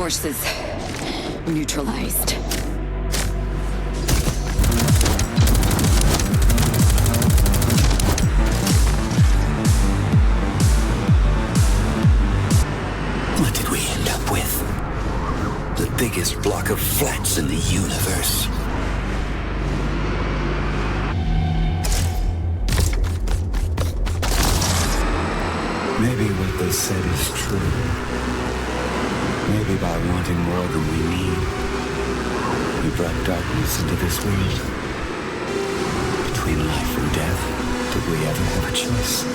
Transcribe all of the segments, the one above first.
Forces neutralized. What did we end up with? The biggest block of flats in the universe. Maybe what they said is true. Maybe by wanting more than we need, we brought darkness into this world. Between life and death, did we ever have a choice?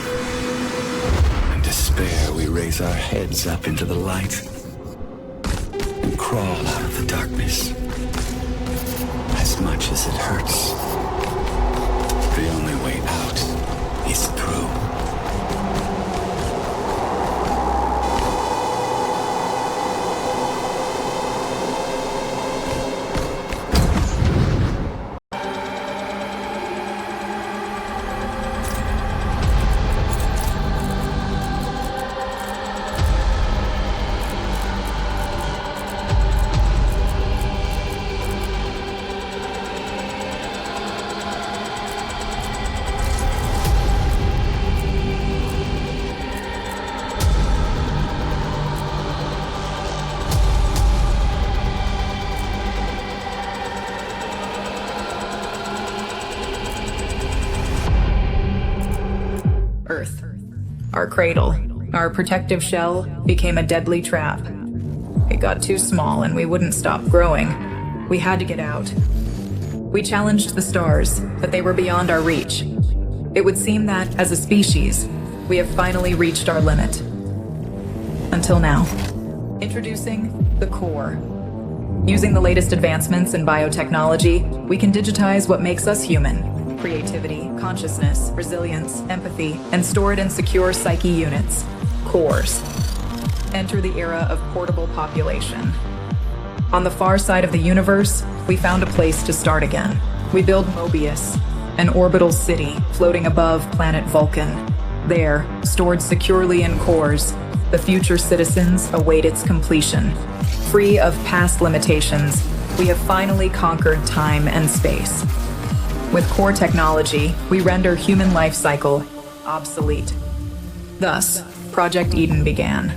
In despair, we raise our heads up into the light and crawl out of the darkness. As much as it hurts, the only way out is through. Earth. Our cradle, our protective shell, became a deadly trap. It got too small and we wouldn't stop growing. We had to get out. We challenged the stars, but they were beyond our reach. It would seem that, as a species, we have finally reached our limit. Until now. Introducing the core. Using the latest advancements in biotechnology, we can digitize what makes us human. Creativity, consciousness, resilience, empathy, and store it in secure psyche units, cores. Enter the era of portable population. On the far side of the universe, we found a place to start again. We build Mobius, an orbital city floating above planet Vulcan. There, stored securely in cores, the future citizens await its completion. Free of past limitations, we have finally conquered time and space. With core technology, we render human life cycle obsolete. Thus, Project Eden began.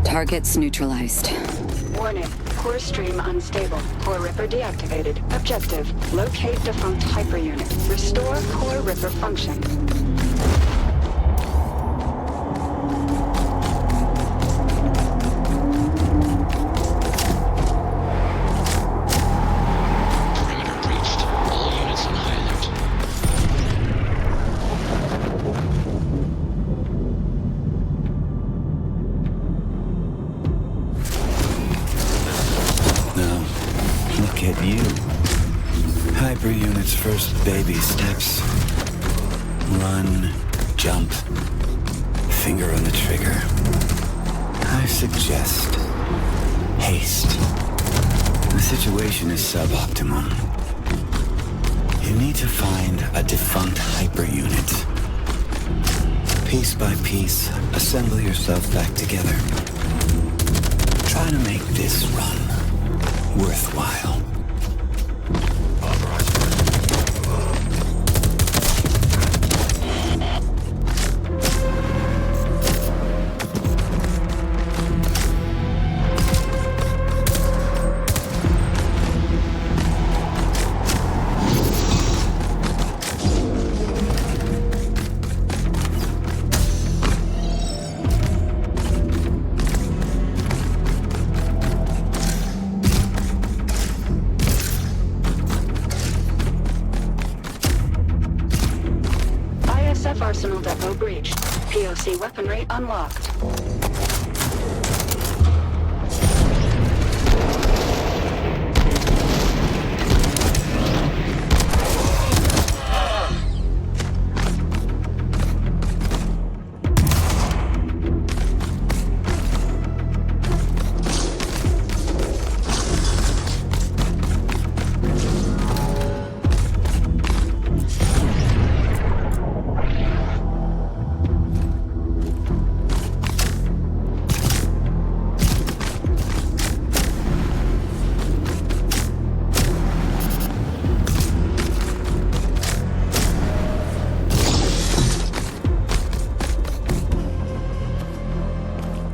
Targets neutralized. Warning. Core stream unstable. Core Ripper deactivated. Objective. Locate defunct hyperunit. Restore Core Ripper function. Perimeter reached. All units on high alert. Look at you. Hyper Unit's first baby steps. Run, jump, finger on the trigger. I suggest haste. The situation is suboptimal. You need to find a defunct hyper unit. Piece by piece, assemble yourself back together. Try to make this run worthwhile. depot breached. POC weaponry unlocked.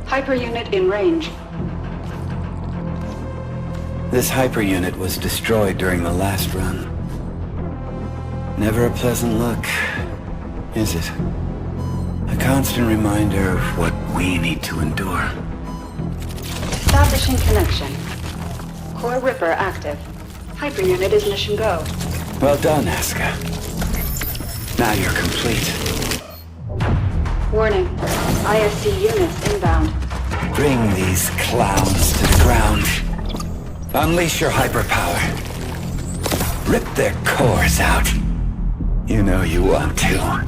Hyper unit in range. This hyper unit was destroyed during the last run. Never a pleasant look, is it? A constant reminder of what we need to endure. Establishing connection. Core Ripper active. Hyper unit is mission go. Well done, Asuka. Now you're complete. Warning. ISC units inbound. Bring these clowns to the ground. Unleash your hyperpower. Rip their cores out. You know you want to.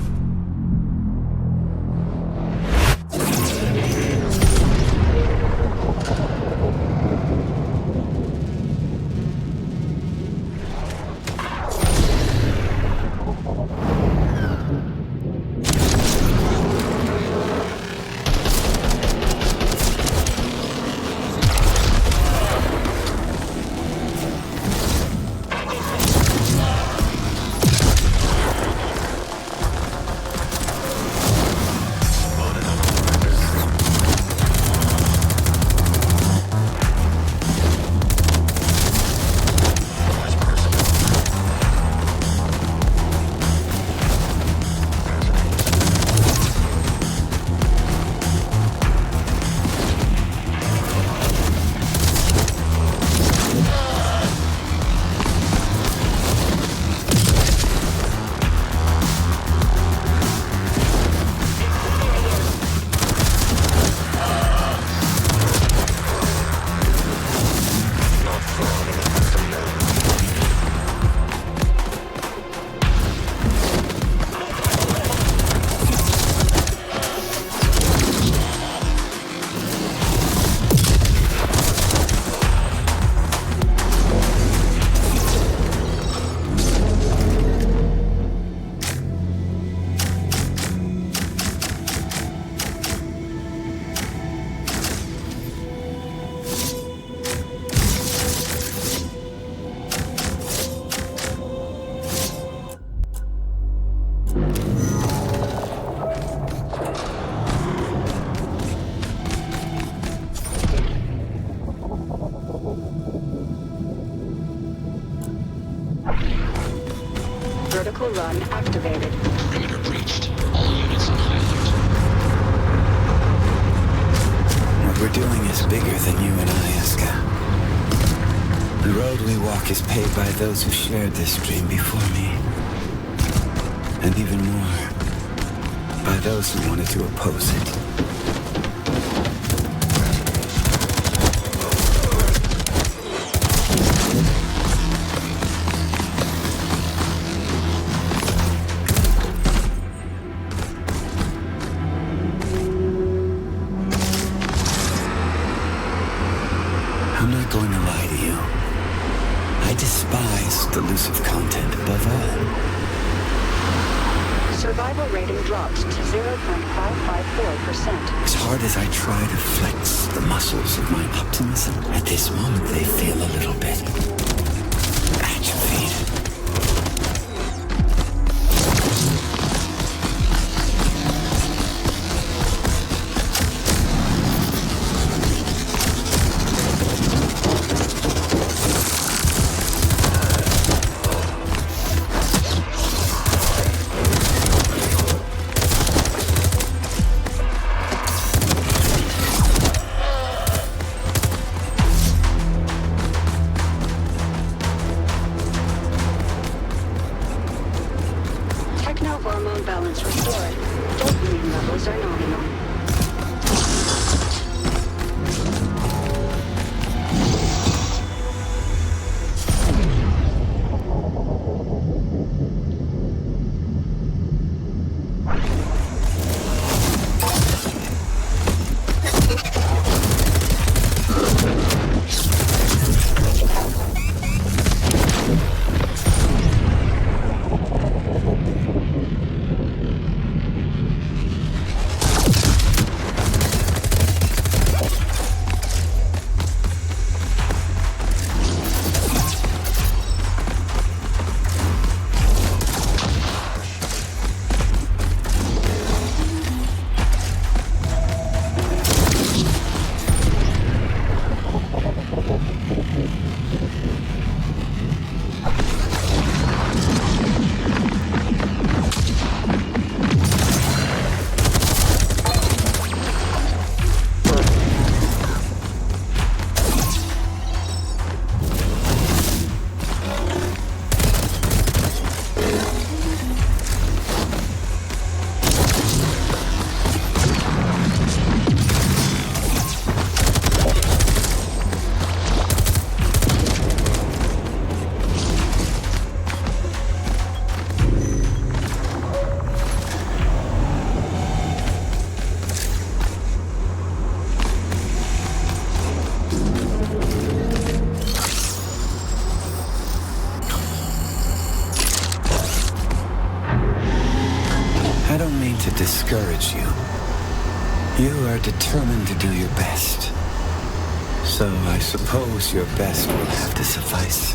Vertical run activated. Perimeter breached. All units on high alert. What we're doing is bigger than you and I, Asuka. The road we walk is paved by those who shared this dream before me. And even more, by those who wanted to oppose it. I'm not going to lie to you. I despise delusive content above all. Survival rating dropped to 0.554%. As hard as I try to flex the muscles of my optimism, at this moment they feel a little bit atrophied. Vitals are nominal. I don't mean to discourage you. You are determined to do your best. So I suppose your best will have to suffice.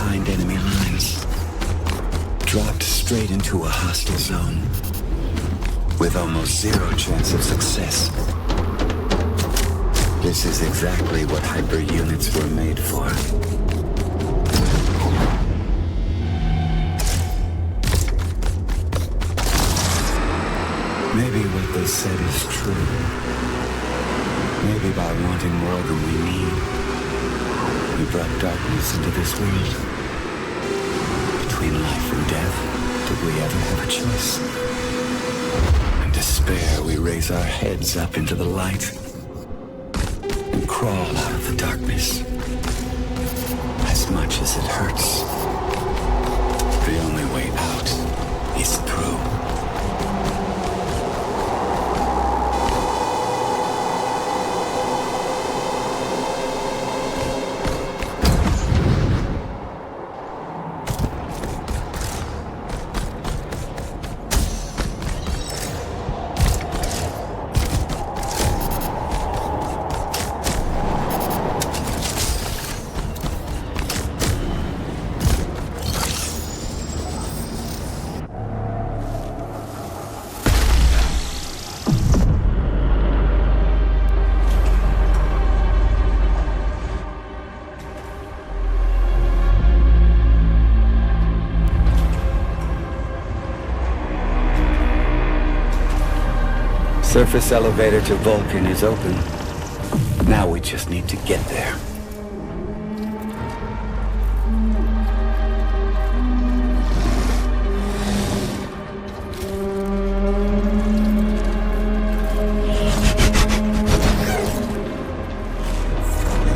behind enemy lines. Dropped straight into a hostile zone. With almost zero chance of success. This is exactly what hyper units were made for. Maybe what they said is true. Maybe by wanting more than we need, we brought darkness into this world. Between life and death, did we ever have a choice? In despair, we raise our heads up into the light and crawl out of the darkness. As much as it hurts, the only way out is through. Surface elevator to Vulcan is open. Now we just need to get there.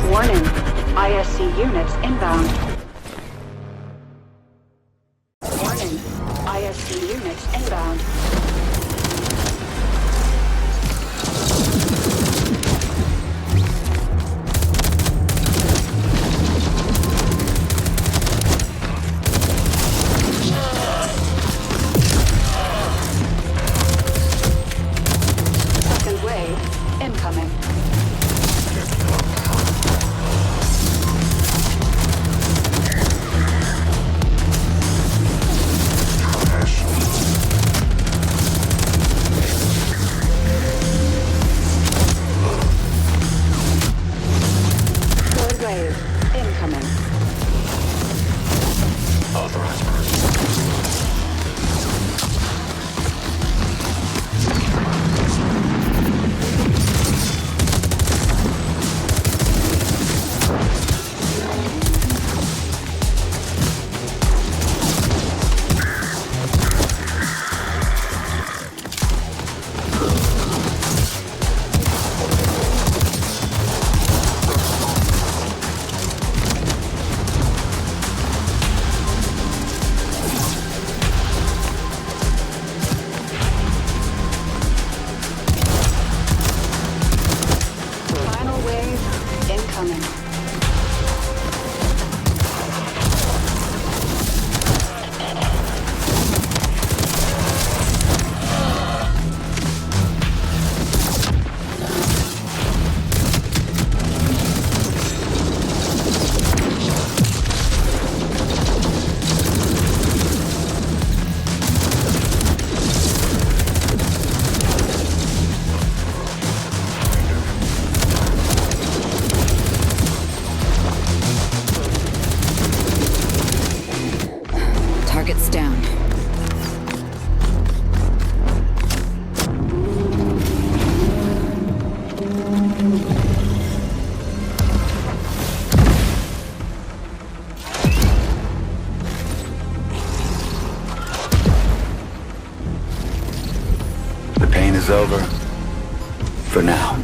Warning. ISC units inbound. Warning. ISC units inbound. Second wave incoming. Third wave incoming. Final wave incoming. Target's down. The pain is over. For now.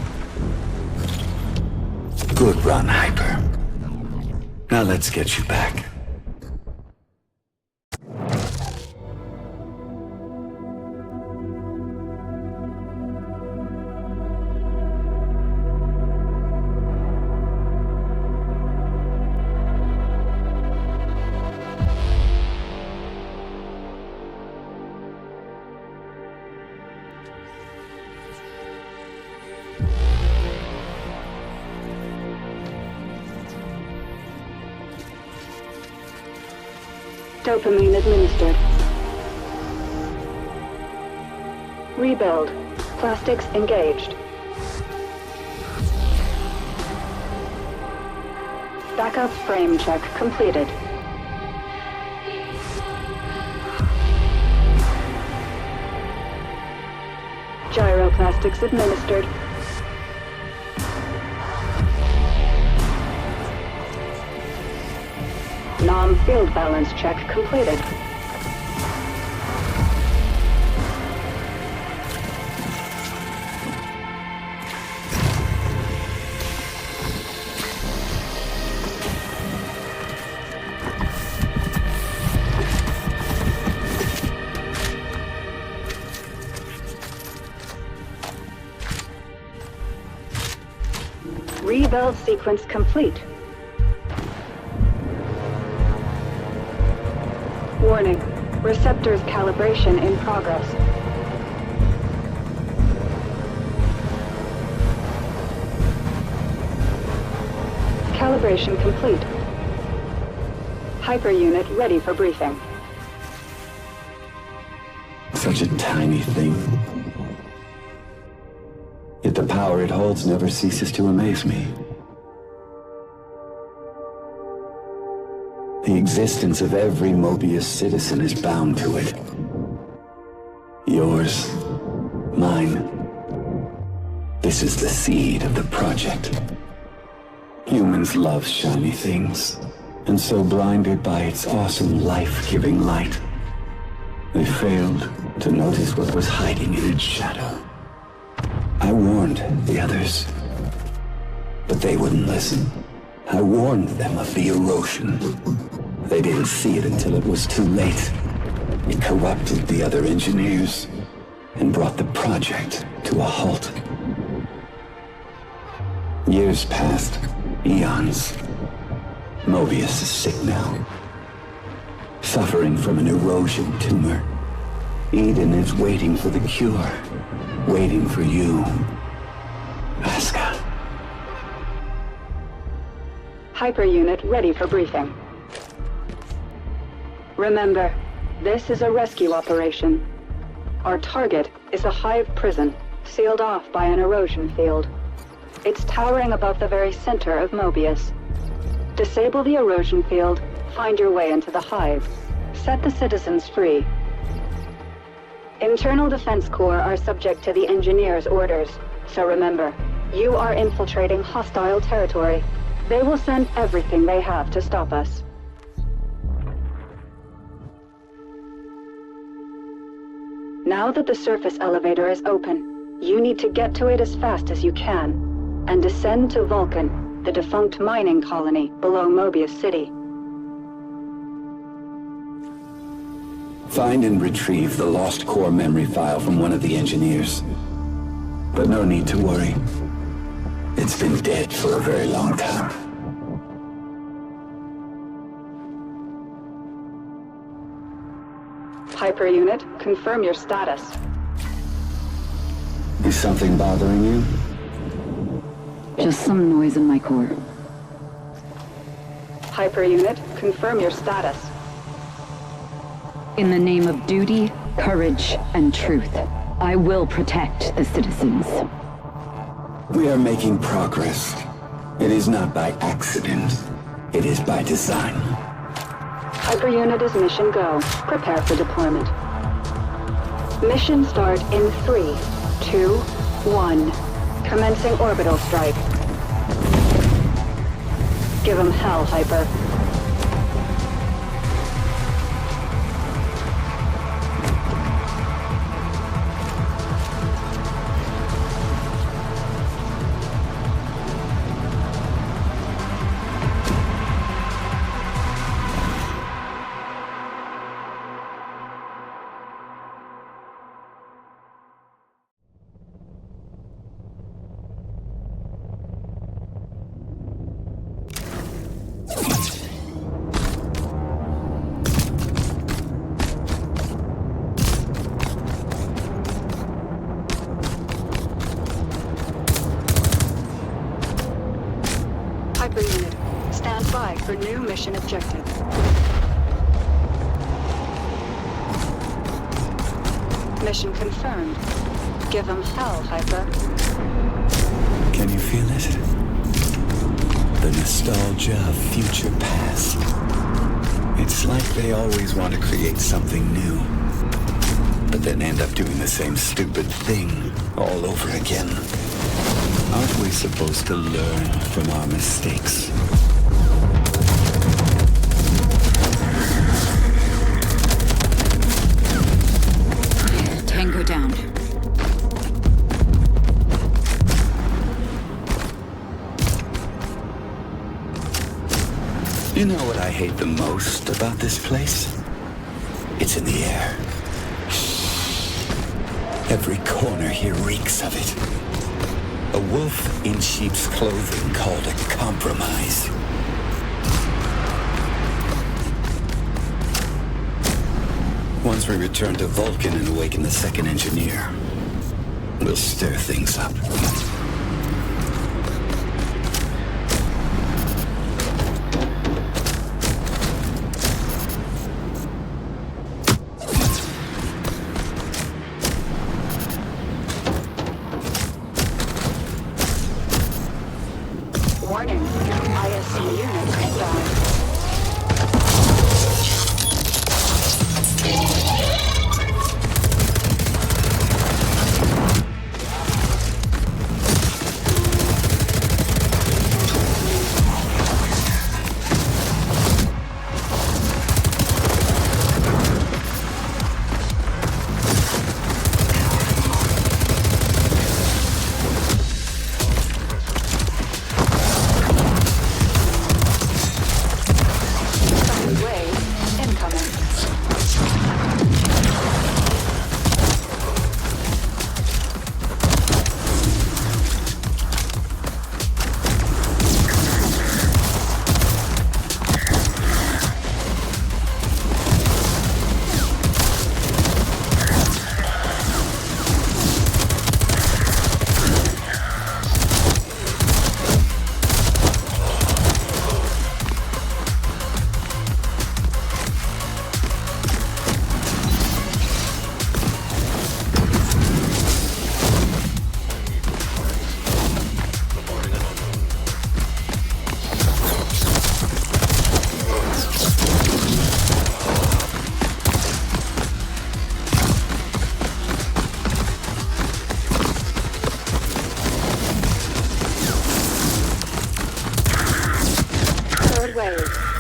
Good run, Hyper. Now let's get you back. Dopamine administered. Rebuild. Plastics engaged. Backup frame check completed. Gyroplastics administered. Nom field balance check completed. Rebuild sequence complete. Warning. Receptors calibration in progress. Calibration complete. Hyper unit ready for briefing. Such a tiny thing. Yet the power it holds never ceases to amaze me. The existence of every Mobius citizen is bound to it. Yours, mine. This is the seed of the project. Humans love shiny things, and so blinded by its awesome life-giving light, they failed to notice what was hiding in its shadow. I warned the others, but they wouldn't listen. I warned them of the erosion. They didn't see it until it was too late. It corrupted the other engineers and brought the project to a halt. Years passed, eons. Mobius is sick now, suffering from an erosion tumor. Eden is waiting for the cure, waiting for you, Aska. Hyper unit ready for briefing. Remember, this is a rescue operation. Our target is a hive prison, sealed off by an erosion field. It's towering above the very center of Mobius. Disable the erosion field, find your way into the hive. Set the citizens free. Internal Defense Corps are subject to the engineers' orders, so remember, you are infiltrating hostile territory. They will send everything they have to stop us. Now that the surface elevator is open, you need to get to it as fast as you can, and descend to Vulcan, the defunct mining colony below Mobius City. Find and retrieve the lost core memory file from one of the engineers. But no need to worry. It's been dead for a very long time. Hyper unit, confirm your status. Is something bothering you? Just some noise in my core. Hyper unit, confirm your status. In the name of duty, courage, and truth, I will protect the citizens. We are making progress. It is not by accident. It is by design. Hyper unit is mission go. Prepare for deployment. Mission start in 3, 2, 1. Commencing orbital strike. Give 'em hell, Hyper. Hyper unit, stand by for new mission objective. Mission confirmed. Give 'em hell, Hyper. Can you feel it? The nostalgia of future past. It's like they always want to create something new, but then end up doing the same stupid thing all over again. Aren't we supposed to learn from our mistakes? Tango down. You know what I hate the most about this place? It's in the air. Every corner here reeks of it. A wolf in sheep's clothing called a compromise. Once we return to Vulcan and awaken the second engineer, we'll stir things up. Warning. ISC unit down.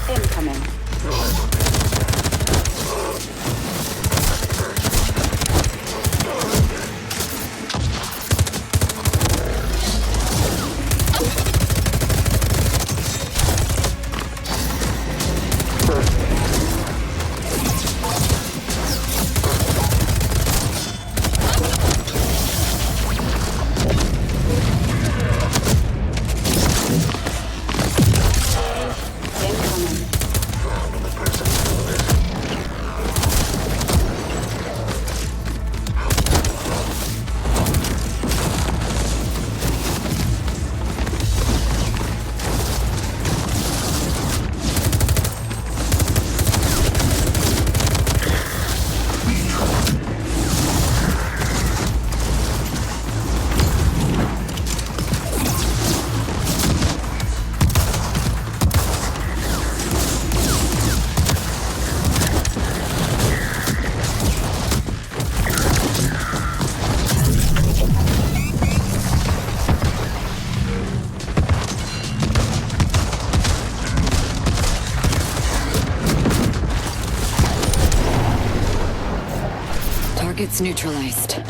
Incoming. Target's neutralized.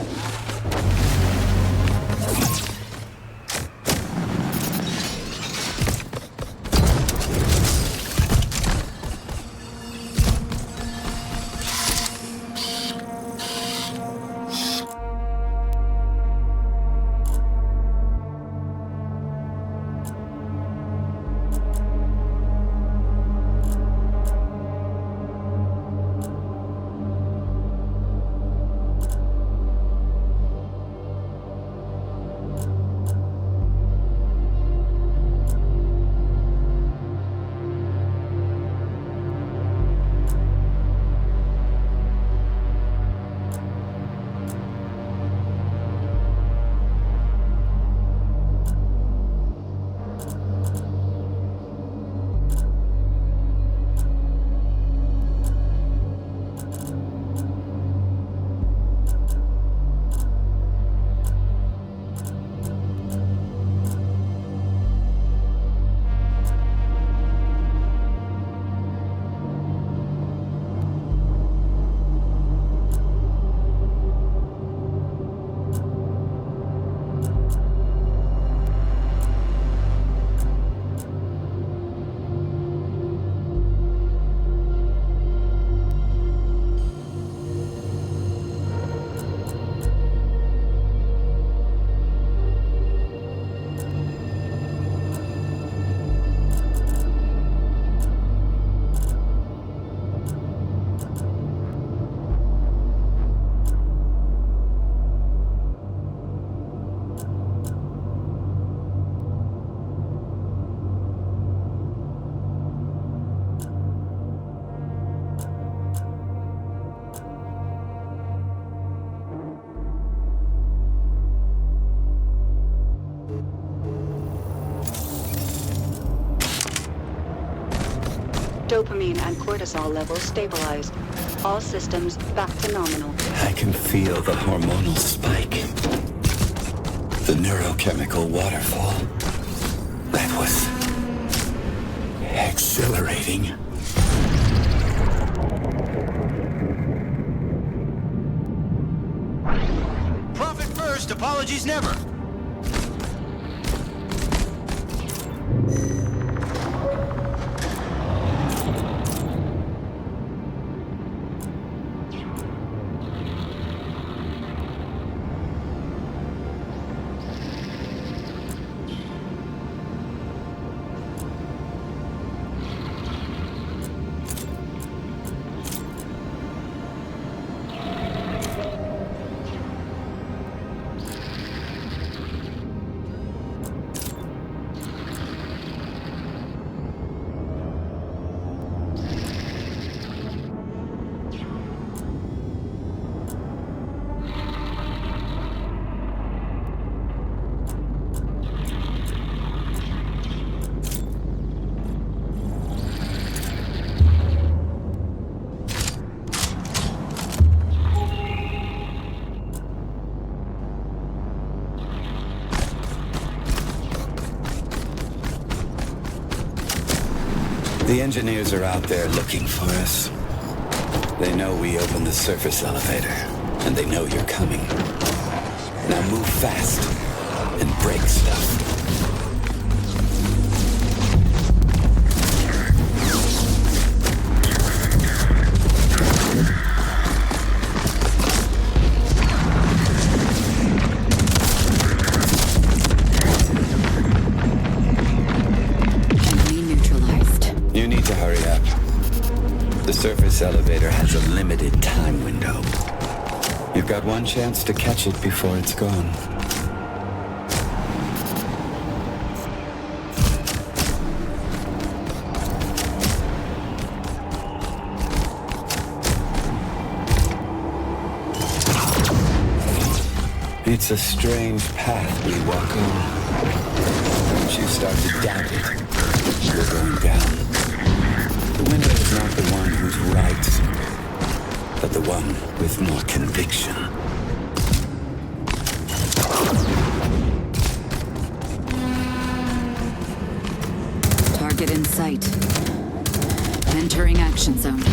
Dopamine and cortisol levels stabilized. All systems back to nominal. I can feel the hormonal spike. The neurochemical waterfall. That was exhilarating. Profit first, apologies never. The engineers are out there looking for us. They know we opened the surface elevator, and they know you're coming. Now move fast and break stuff. You need to hurry up. The surface elevator has a limited time window. You've got one chance to catch it before it's gone. It's a strange path we walk on. Once you start to doubt it, you're going down. The winner is not the one who's right, but the one with more conviction. Target in sight. Entering action zone.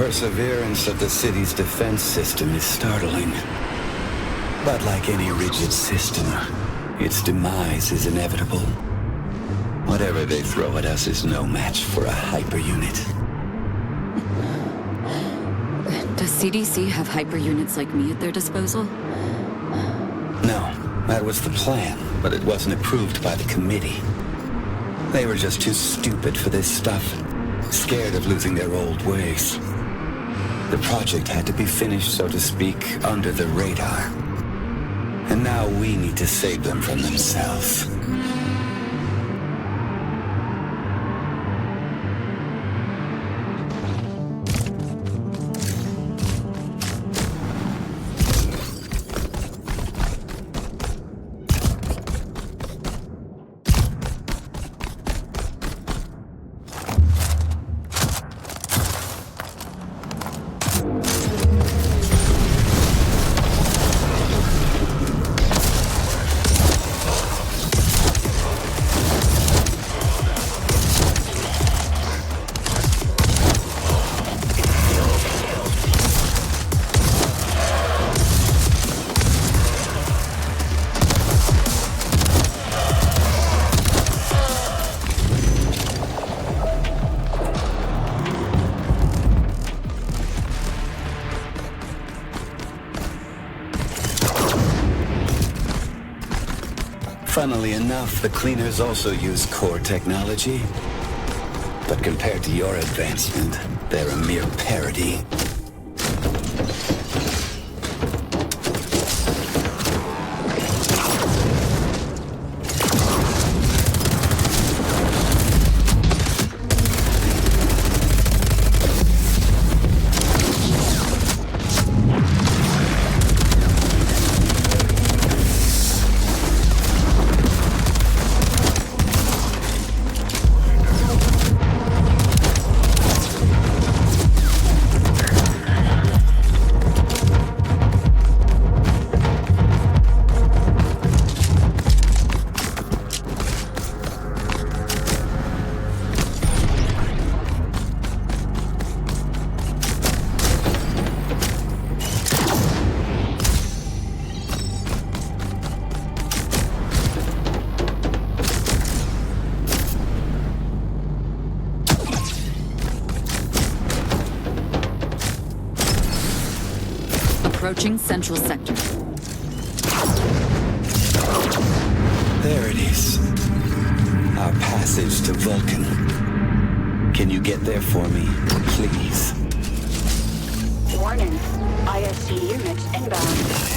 perseverance of the city's defense system is startling. But like any rigid system, its demise is inevitable. Whatever they throw at us is no match for a hyper unit. Does CDC have hyper units like me at their disposal? No, that was the plan, but it wasn't approved by the committee. They were just too stupid for this stuff, scared of losing their old ways. The project had to be finished, so to speak, under the radar. And now we need to save them from themselves. Funnily enough, the cleaners also use core technology. But compared to your advancement, they're a mere parody. Approaching Central Sector. There it is. Our passage to Vulcan. Can you get there for me, please? Warning. ISC units inbound.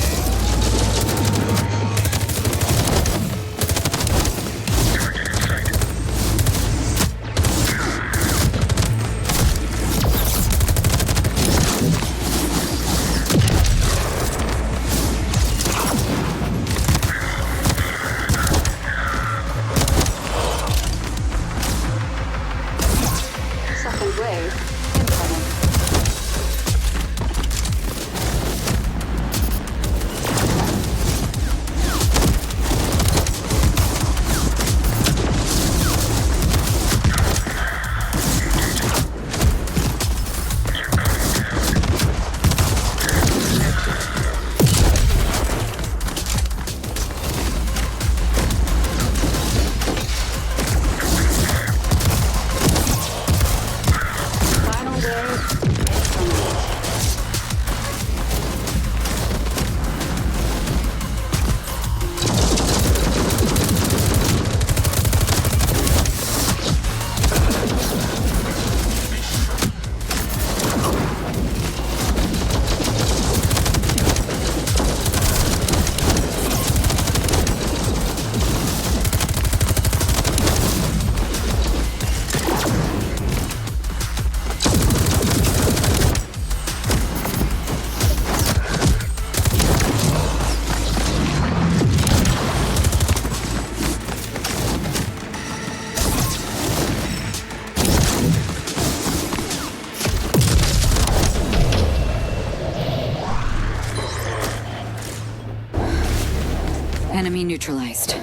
Enemy neutralized.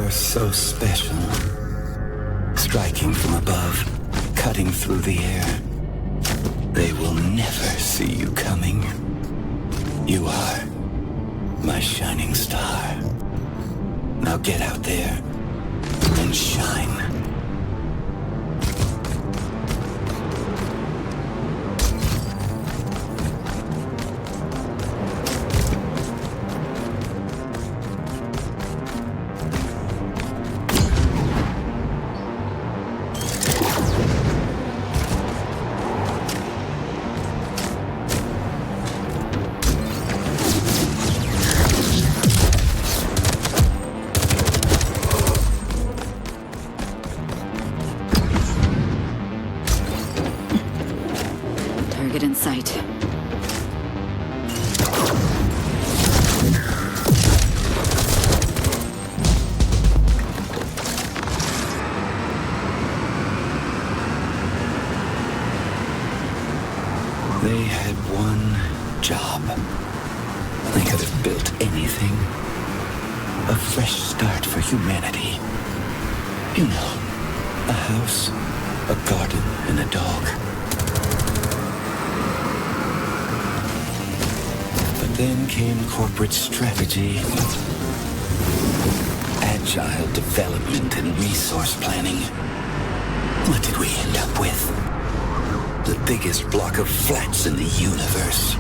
power so special. Striking from above, cutting through the air. They will never see you coming. You are my shining star. Now get out there and shine. Target in sight. They had one job. They could have built anything. A fresh start for humanity. You know, a house, a garden, and a dog. But then came corporate strategy, agile development, and resource planning. What did we end up with? The biggest block of flats in the universe.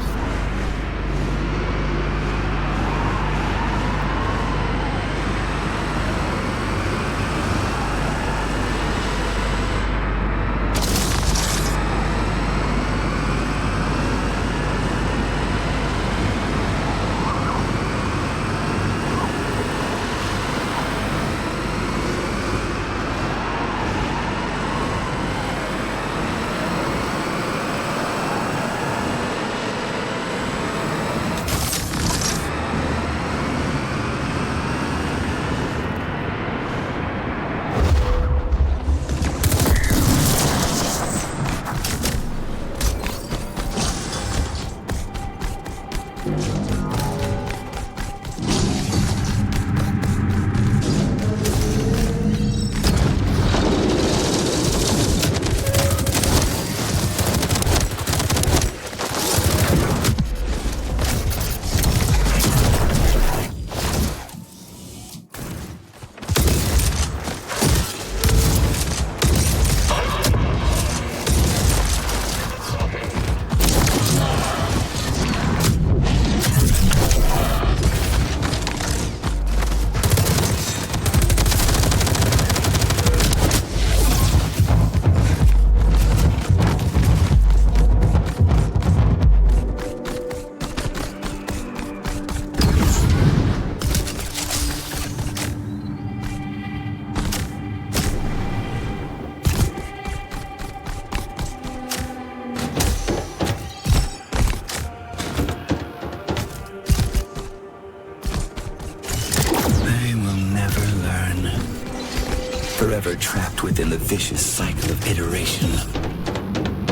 Forever trapped within the vicious cycle of iteration.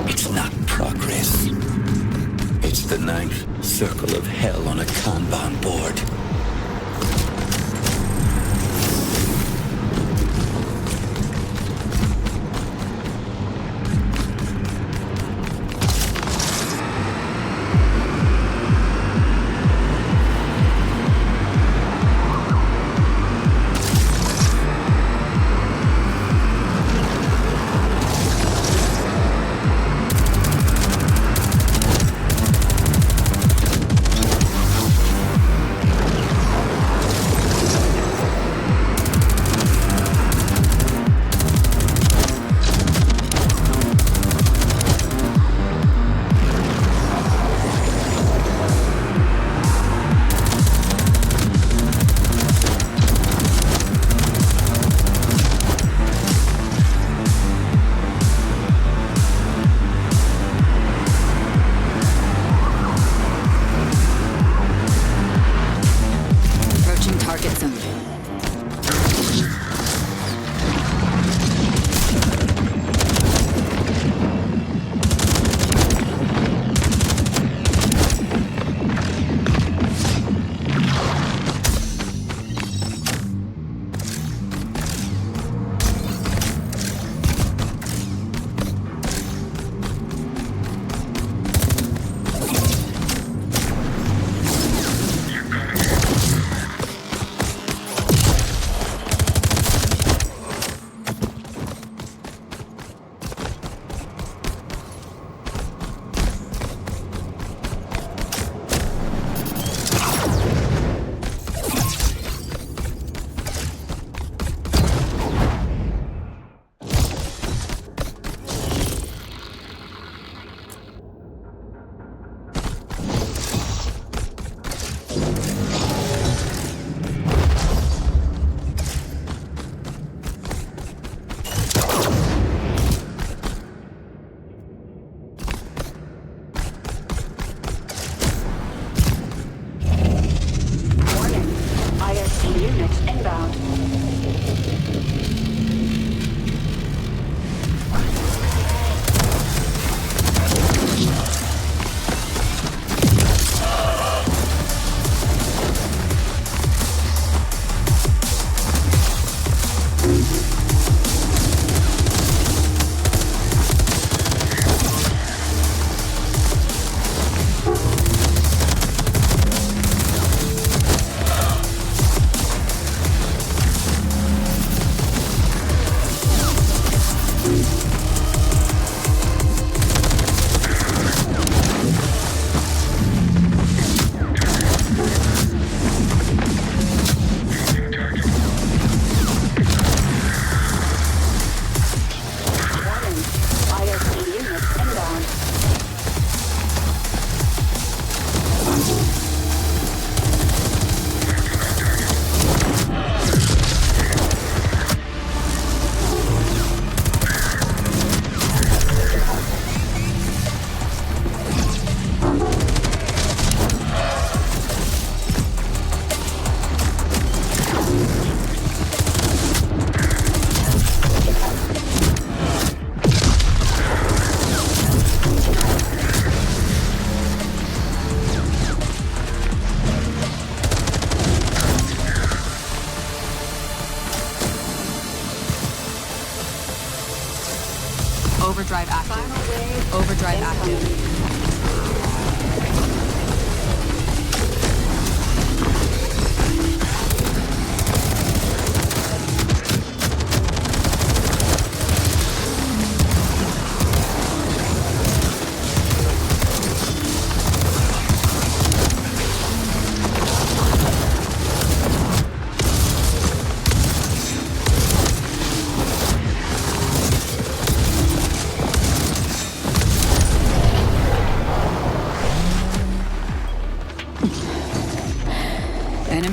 It's not progress. It's the ninth circle of hell on a Kanban board.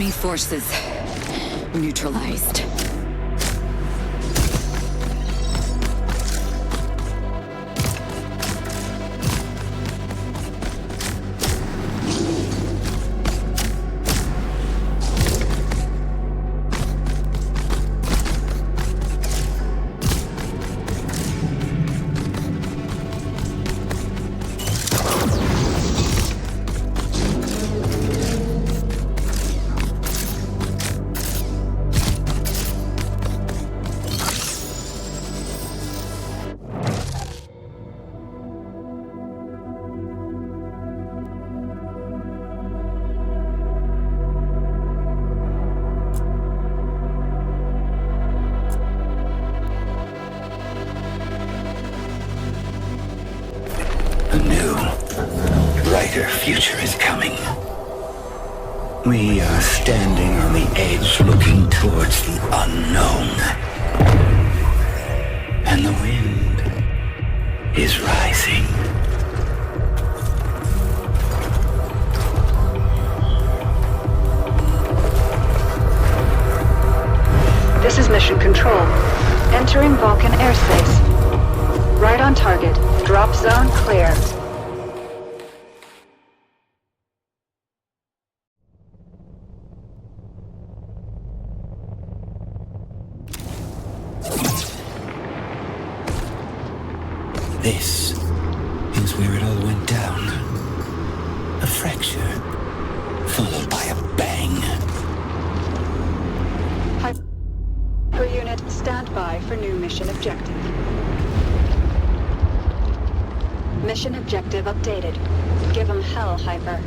Enemy forces neutralized. A new, brighter future is coming. We are standing on the edge looking towards the unknown. And the wind is rising. This is Mission Control. Entering Vulcan airspace. Right on target. Drop zone clear. This is where it all went down. A fracture, followed by a bang. Hyper unit, stand by for new mission objective. Mission objective updated. Give 'em hell, Hyper.